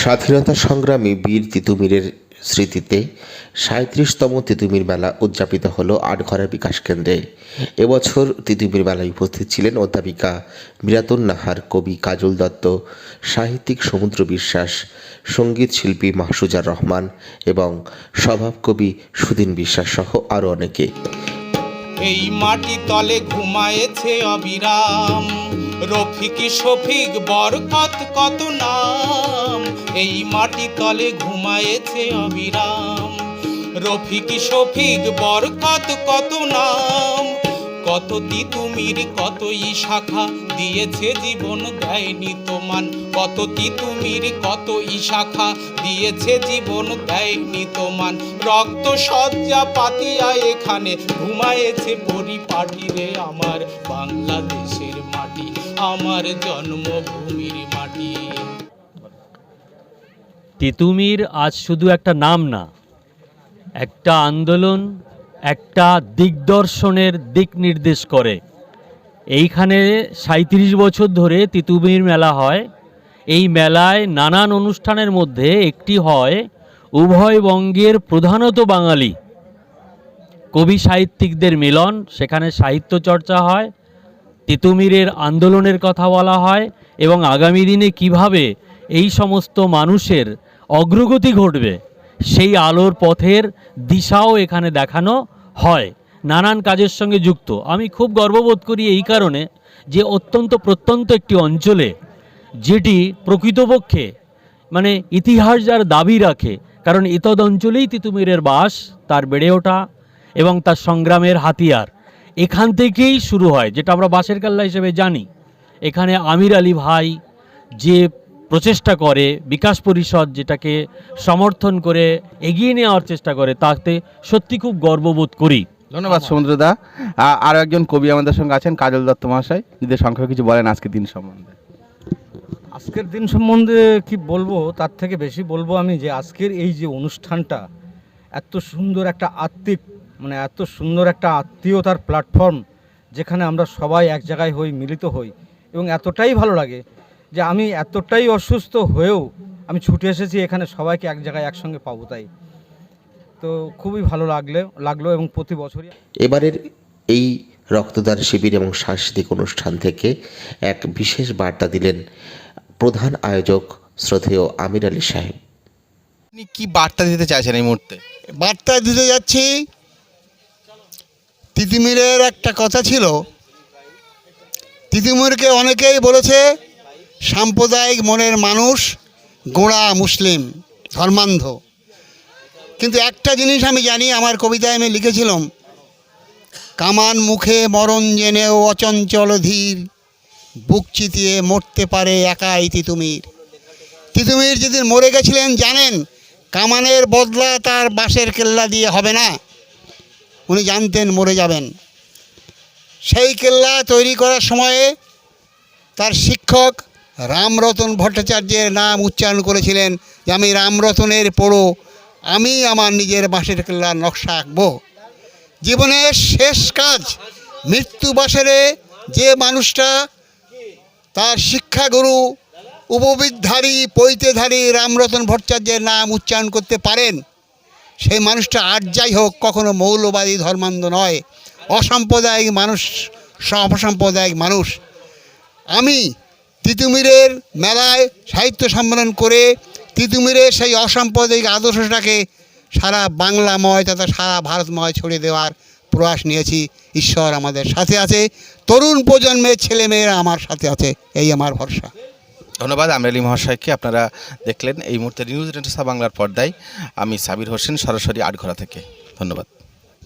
স্বাধীনতা সংগ্রামী বীর তিতুমীরের স্মৃতিতে ৩৭তম তিতুমীর মেলা উদযাপিত হলো আটঘরা বিকাশ কেন্দ্রে। এবছর তিতুমীর মেলায় উপস্থিত ছিলেন অধ্যাপিকা মিরাতুন নাহার, কবি কাজল দত্ত, সাহিত্যিক সমুদ্র বিশ্বাস, সঙ্গীত শিল্পী মাহসুজার রহমান এবং স্বভাবকবি সুদিন বিশ্বাস সহ আরও অনেকে। এই মাটি তলে ঘুমায়েছে অবিরাম, রফিক শফিক বরকত কত নাম। এই মাটি তলে ঘুমায়েছে অবিরাম, রফিক শফিক বরকত কত নাম। কত তিতুমির কতই শাখা দিয়েছে জীবন দেয়নি তোমান। কত তিতুমির কতই শাখা দিয়েছে জীবন দেয়নি তোমান। রক্ত সজ্জা পাতিয়া এখানে ঘুমায়েছে পরিপাটি রে আমার বাংলাদেশের মাটি, আমার জন্মভূমির মাটি। তিতুমীর আজ শুধু একটা নাম না, একটা আন্দোলন, একটা দিগদর্শনের দিক নির্দেশ করে। এইখানে ৩৭ বছর ধরে তিতুমীর মেলা হয়। এই মেলায় নানান অনুষ্ঠানের মধ্যে একটি হয় উভয় বঙ্গের প্রধানত বাঙালি কবি সাহিত্যিকদের মিলন। সেখানে সাহিত্য চর্চা হয়, তিতুমীরের আন্দোলনের কথা বলা হয় এবং আগামী দিনে কিভাবে এই সমস্ত মানুষের অগ্রগতি ঘটবে সেই আলোর পথের দিশাও এখানে দেখানো হয়, নানান কাজের সঙ্গে যুক্ত। আমি খুব গর্ববোধ করি এই কারণে যে অত্যন্ত প্রত্যন্ত একটি অঞ্চলে, যেটি প্রকৃতপক্ষে মানে ইতিহাস যার দাবি রাখে, কারণ এতদ অঞ্চলেই তিতুমীরের বাস, তার বেড়ে ওঠা এবং তার সংগ্রামের হাতিয়ার এখান থেকেই শুরু হয়, যেটা আমরা বাঁশের কাল্লা হিসেবে জানি। এখানে আমির আলী ভাই যে প্রচেষ্টা করে, বিকাশ পরিষদ যেটাকে সমর্থন করে এগিয়ে নেওয়ার চেষ্টা করে, তাতে সত্যি খুব গর্ববোধ করি। ধন্যবাদ সমুদ্রদা। আরও একজন কবি আমাদের সঙ্গে আছেন, কাজল দত্ত মহাশয়। যদি সংক্ষেপে কিছু বলেন আজকের দিন সম্বন্ধে। আজকের দিন সম্বন্ধে কি বলবো, তার থেকে বেশি বলবো আমি যে আজকের এই যে অনুষ্ঠানটা এত সুন্দর একটা এত সুন্দর একটা আত্মীয়তার প্ল্যাটফর্ম, যেখানে আমরা সবাই এক জায়গায় হই, মিলিত হই এবং এতটাই ভালো লাগে যে আমি এতটাই অসুস্থ হয়েও আমি ছুটে এসেছি এখানে সবাইকে এক জায়গায় একসঙ্গে পাবো। তাই তো খুবই ভালো লাগলো এবং প্রতি বছরই এবারের এই রক্তদান শিবির এবং সাংস্কৃতিক অনুষ্ঠান থেকে এক বিশেষ বার্তা দিলেন প্রধান আয়োজক শ্রদ্ধেয় আমির আলী সাহেব। আপনি কি বার্তা দিতে চাইছেন এই মুহূর্তে? বার্তা দিতে যাচ্ছি, তিতুমীরের একটা কথা ছিল, তিতুমীরকে অনেকেই বলেছে সাম্প্রদায়িক মনের মানুষ, গোঁড়া মুসলিম, ধর্মান্ধ। কিন্তু একটা জিনিস আমি জানি, আমার কবিতায় আমি লিখেছিলাম, কামান মুখে মরণ জেনেও অচঞ্চল ধীর, বুক চিতিয়ে মরতে পারে একাই তিতুমীর। তিতুমীর যেদিন মরে গেছিলেন জানেন, কামানের বদলা তার বাঁশের কেল্লা দিয়ে হবে না, উনি জানতেন মরে যাবেন। সেই কেল্লা তৈরি করার সময়ে তার শিক্ষক রামরতন ভট্টাচার্যের নাম উচ্চারণ করেছিলেন যে আমি রামরতনের পোড়ো, আমি আমার নিজের বাঁশের কেল্লার নকশা আঁকবো। জীবনের শেষ কাজ মৃত্যু বাসরে যে মানুষটা তার শিক্ষাগুরু উপবিদধারী পৈতেধারী রামরতন ভট্টাচার্যের নাম উচ্চারণ করতে পারেন, সেই মানুষটা আর যাই হোক কখনো মৌলবাদী ধর্মান্ধ নয়, অসাম্প্রদায়িক মানুষ, অসাম্প্রদায়িক মানুষ। আমি তিতুমীরের মেলায় সাহিত্য সম্মেলন করে তিতুমীরের সেই অসাম্প্রদায়িক আদর্শটাকে সারা বাংলাময় তথা সারা ভারতময় ছড়িয়ে দেওয়ার প্রয়াস নিয়েছি। ঈশ্বর আমাদের সাথে আছে, তরুণ প্রজন্মের ছেলেমেয়েরা আমার সাথে আছে, এই আমার ভরসা। ধন্যবাদ আমির আলী মহাশয়কে। আপনারা দেখলেন এই মুহূর্তে নিউজ রেনেসাঁ বাংলার পর্দায়। আমি সাবির হোসেন, সরাসরি আটঘরা থেকে। ধন্যবাদ।